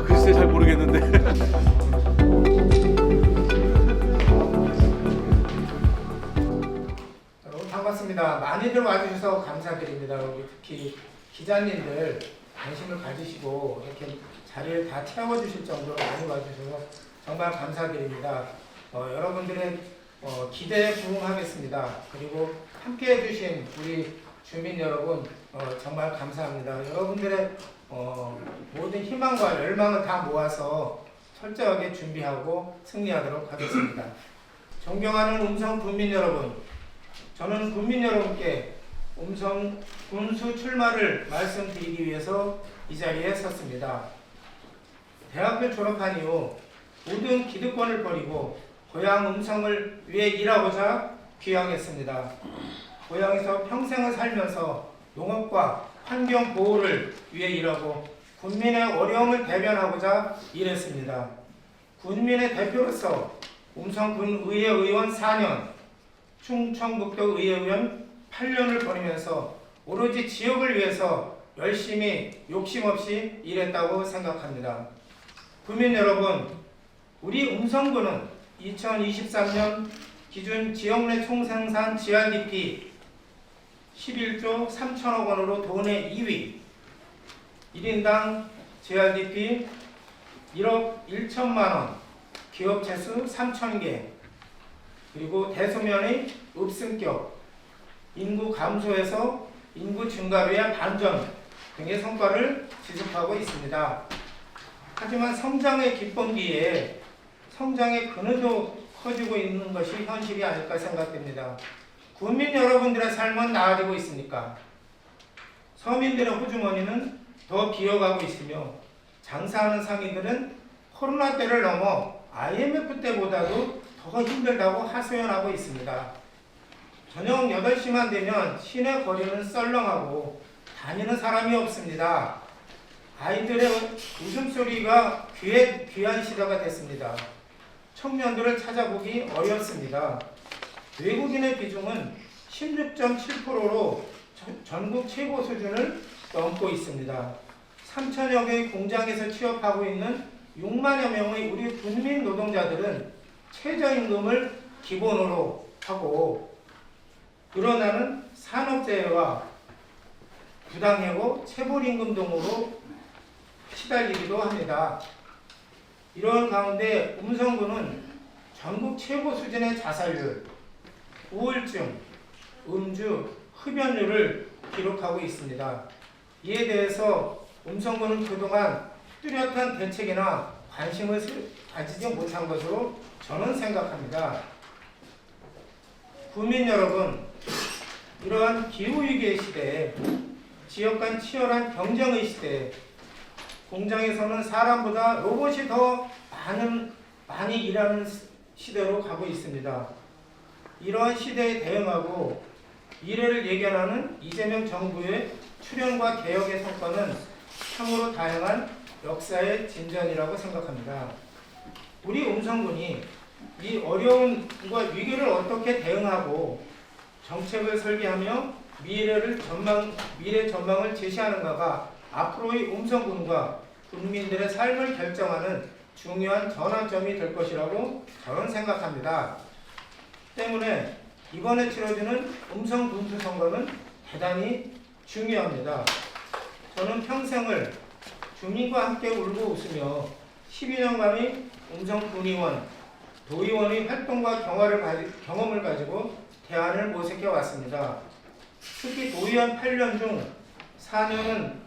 글쎄 잘 모르겠는데. 여러분 반갑습니다. 많이들 와주셔서 감사드립니다. 우리 특히 기자님들 관심을 가지시고 이렇게 자리를 다 채워주실 정도로 많이 와주셔서 정말 감사드립니다. 여러분들의 기대에 부응하겠습니다. 그리고 함께 해주신 우리 주민 여러분 정말 감사합니다. 여러분들의 모든 희망과 열망을 다 모아서 철저하게 준비하고 승리하도록 하겠습니다. 존경하는 음성 군민 여러분, 저는 국민 여러분께 음성 군수 출마를 말씀드리기 위해서 이 자리에 섰습니다. 대학을 졸업한 이후 모든 기득권을 버리고 고향 음성을 위해 일하고자 귀향했습니다. 고향에서 평생을 살면서 농업과 환경 보호를 위해 일하고 군민의 어려움을 대변하고자 일했습니다. 군민의 대표로서 음성군의회 의원 4년, 충청북도 의회의원 8년을 보내면서 오로지 지역을 위해서 열심히 욕심 없이 일했다고 생각합니다. 국민 여러분, 우리 음성군은 2023년 기준 지역 내 총생산 GRDP 11조 3천억 원으로 도내 2위, 1인당 GRDP 1억 1천만 원, 기업 채수 3,000개, 그리고 대소면의 읍승격, 인구 감소에서 인구 증가로 위한 반전 등의 성과를 지속하고 있습니다. 하지만 성장의 기쁨기에 성장의 그늘도 커지고 있는 것이 현실이 아닐까 생각됩니다. 국민 여러분들의 삶은 나아지고 있습니까? 서민들의 호주머니는 더 비어가고 있으며 장사하는 상인들은 코로나 때를 넘어 IMF 때보다도 더 힘들다고 하소연하고 있습니다. 저녁 8시만 되면 시내 거리는 썰렁하고 다니는 사람이 없습니다. 아이들의 웃음소리가 귀한 시대가 됐습니다. 청년들을 찾아보기 어렵습니다. 외국인의 비중은 16.7%로 전국 최고 수준을 넘고 있습니다. 3천여 개의 공장에서 취업하고 있는 6만여 명의 우리 군민 노동자들은 최저임금을 기본으로 하고 늘어나는 산업재해와 부당해고 체불임금 등으로 시달리기도 합니다. 이런 가운데 음성군은 전국 최고 수준의 자살률, 우울증, 음주, 흡연율을 기록하고 있습니다. 이에 대해서 음성군은 그동안 뚜렷한 대책이나 관심을 가지지 못한 것으로 저는 생각합니다. 국민 여러분, 이러한 기후위기의 시대에 지역 간 치열한 경쟁의 시대에 공장에서는 사람보다 로봇이 더 많이 일하는 시대로 가고 있습니다. 이러한 시대에 대응하고 미래를 예견하는 이재명 정부의 출현과 개혁의 성과는 참으로 다양한 역사의 진전이라고 생각합니다. 우리 음성군이 이 어려움과 위기를 어떻게 대응하고 정책을 설계하며 미래 전망을 제시하는가가 앞으로의 음성군과 국민들의 삶을 결정하는 중요한 전환점이 될 것이라고 저는 생각합니다. 때문에 이번에 치러지는 음성군수 선거는 대단히 중요합니다. 저는 평생을 주민과 함께 울고 웃으며 12년간의 음성군의원, 도의원의 활동과 경험을 가지고 대안을 모색해 왔습니다. 특히 도의원 8년 중 4년은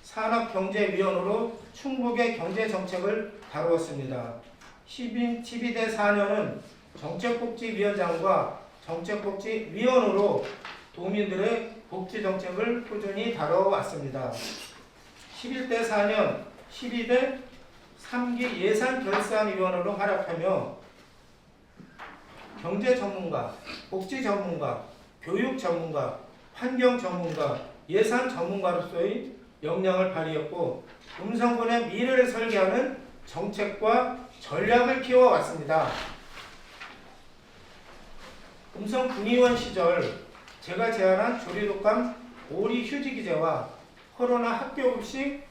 산업경제위원으로 충북의 경제정책을 다루었습니다. 12대 4년은 정책복지위원장과 정책복지위원으로 도민들의 복지정책을 꾸준히 다뤄왔습니다. 11대 4년, 12대 3기 예산결산위원으로 활약하며 경제전문가, 복지전문가, 교육전문가, 환경전문가, 예산전문가로서의 역량을 발휘했고 음성군의 미래를 설계하는 정책과 전략을 키워왔습니다. 음성군의원 시절 제가 제안한 조리독감 오리 휴직기제와 코로나 학교급식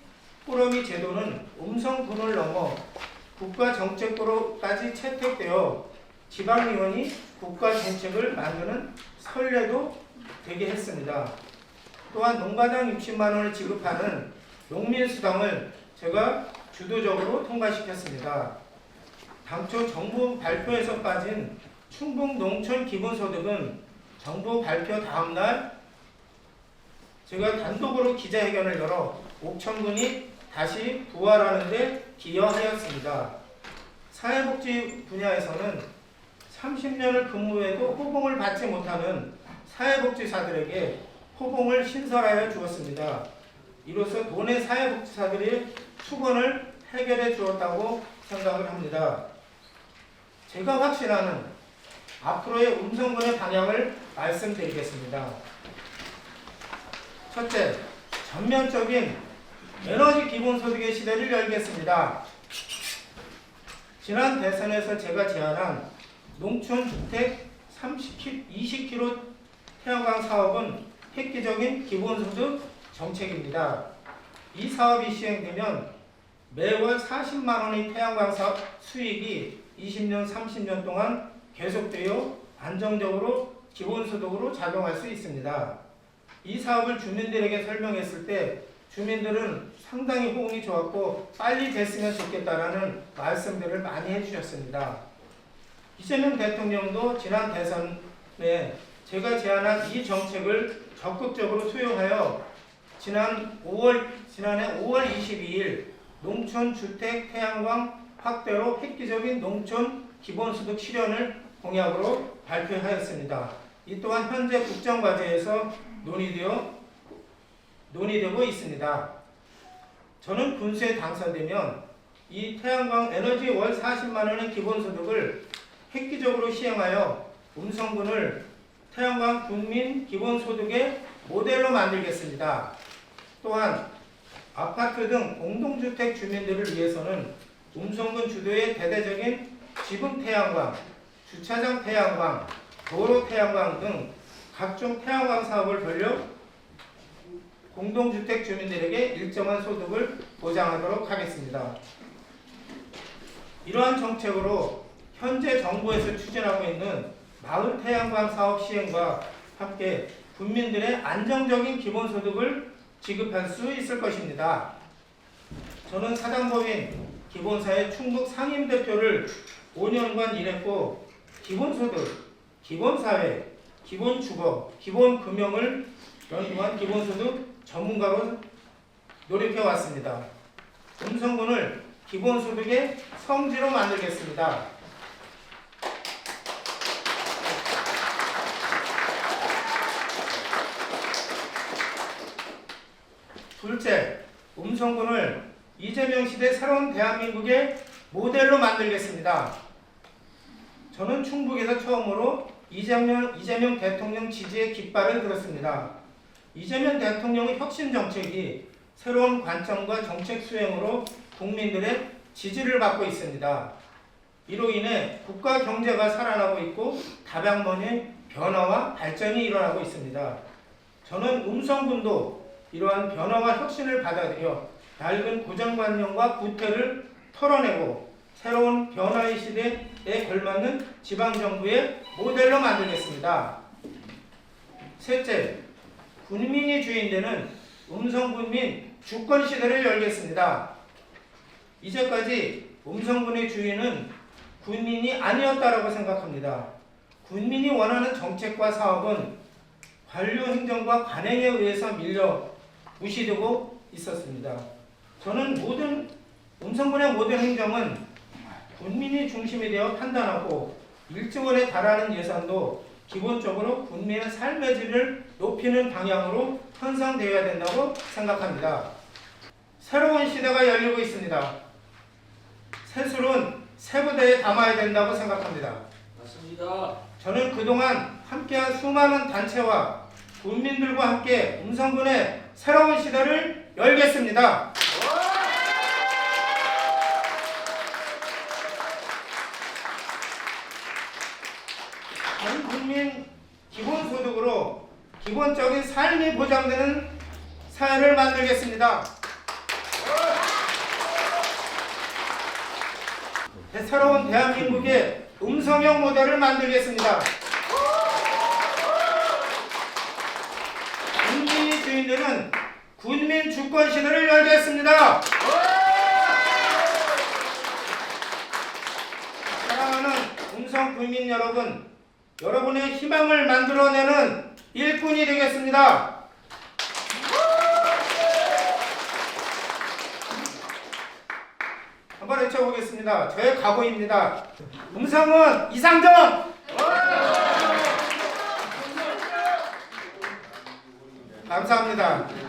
꾸러미 제도는 음성군을 넘어 국가 정책으로까지 채택되어 지방의원이 국가 정책을 만드는 선례도 되게 했습니다. 또한 농가당 60만 원을 지급하는 농민수당을 제가 주도적으로 통과시켰습니다. 당초 정부 발표에서 빠진 충북 농촌 기본소득은 정부 발표 다음날 제가 단독으로 기자회견을 열어 옥천군이 다시 부활하는 데 기여하였습니다. 사회복지 분야에서는 30년을 근무해도 호봉을 받지 못하는 사회복지사들에게 호봉을 신설하여 주었습니다. 이로써 도내 사회복지사들의 수건을 해결해 주었다고 생각을 합니다. 제가 확신하는 앞으로의 음성군의 방향을 말씀드리겠습니다. 첫째, 전면적인 에너지 기본소득의 시대를 열겠습니다. 지난 대선에서 제가 제안한 농촌주택 20km 태양광 사업은 획기적인 기본소득 정책입니다. 이 사업이 시행되면 매월 40만 원의 태양광 사업 수익이 20년, 30년 동안 계속되어 안정적으로 기본소득으로 작용할 수 있습니다. 이 사업을 주민들에게 설명했을 때 주민들은 상당히 호응이 좋았고 빨리 됐으면 좋겠다라는 말씀들을 많이 해주셨습니다. 이재명 대통령도 지난 대선에 제가 제안한 이 정책을 적극적으로 수용하여 지난해 5월 22일 농촌 주택 태양광 확대로 획기적인 농촌 기본소득 실현을 공약으로 발표하였습니다. 이 또한 현재 국정과제에서 논의되고 있습니다. 저는 군수에 당선되면 이 태양광 에너지 월 40만 원의 기본소득을 획기적으로 시행하여 음성군을 태양광 국민 기본소득의 모델로 만들겠습니다. 또한 아파트 등 공동주택 주민들을 위해서는 음성군 주도의 대대적인 지붕 태양광, 주차장 태양광, 도로 태양광 등 각종 태양광 사업을 벌려 공동주택 주민들에게 일정한 소득을 보장하도록 하겠습니다. 이러한 정책으로 현재 정부에서 추진하고 있는 마을 태양광 사업 시행과 함께 국민들의 안정적인 기본소득을 지급할 수 있을 것입니다. 저는 사단법인 기본사의 충북 상임대표를 5년간 일했고 기본소득, 기본사회, 기본주거, 기본금융을 연구한 기본소득 전문가로 노력해왔습니다. 음성군을 기본소득의 성지로 만들겠습니다. 둘째, 음성군을 이재명 시대 새로운 대한민국의 모델로 만들겠습니다. 저는 충북에서 처음으로 이재명 대통령 지지의 깃발을 들었습니다. 이재명 대통령의 혁신 정책이 새로운 관점과 정책 수행으로 국민들의 지지를 받고 있습니다. 이로 인해 국가 경제가 살아나고 있고 다방면의 변화와 발전이 일어나고 있습니다. 저는 음성군도 이러한 변화와 혁신을 받아들여 낡은 고정관념과 구태를 털어내고 새로운 변화의 시대에 걸맞는 지방정부의 모델로 만들겠습니다. 셋째, 군민이 주인되는 음성군민 주권시대를 열겠습니다. 이제까지 음성군의 주인은 군민이 아니었다라고 생각합니다. 군민이 원하는 정책과 사업은 관료행정과 관행에 의해서 밀려 무시되고 있었습니다. 저는 음성군의 모든 행정은 군민이 중심이 되어 판단하고 1조 원에 달하는 예산도 기본적으로 국민의 삶의 질을 높이는 방향으로 편성되어야 된다고 생각합니다. 새로운 시대가 열리고 있습니다. 새술은 새 부대에 담아야 된다고 생각합니다. 맞습니다. 저는 그동안 함께한 수많은 단체와 국민들과 함께 음성군의 새로운 시대를 열겠습니다. 전 국민 기본소득으로 기본적인 삶이 보장되는 사회를 만들겠습니다. 새로운 대한민국의 음성형 모델을 만들겠습니다. 국민이 주인되는 군민 주권 시대를 열겠습니다. 사랑하는 음성 국민 여러분, 여러분의 희망을 만들어내는 일꾼이 되겠습니다. 한번 외쳐보겠습니다. 저의 각오입니다. 음성은 이상정! 감사합니다.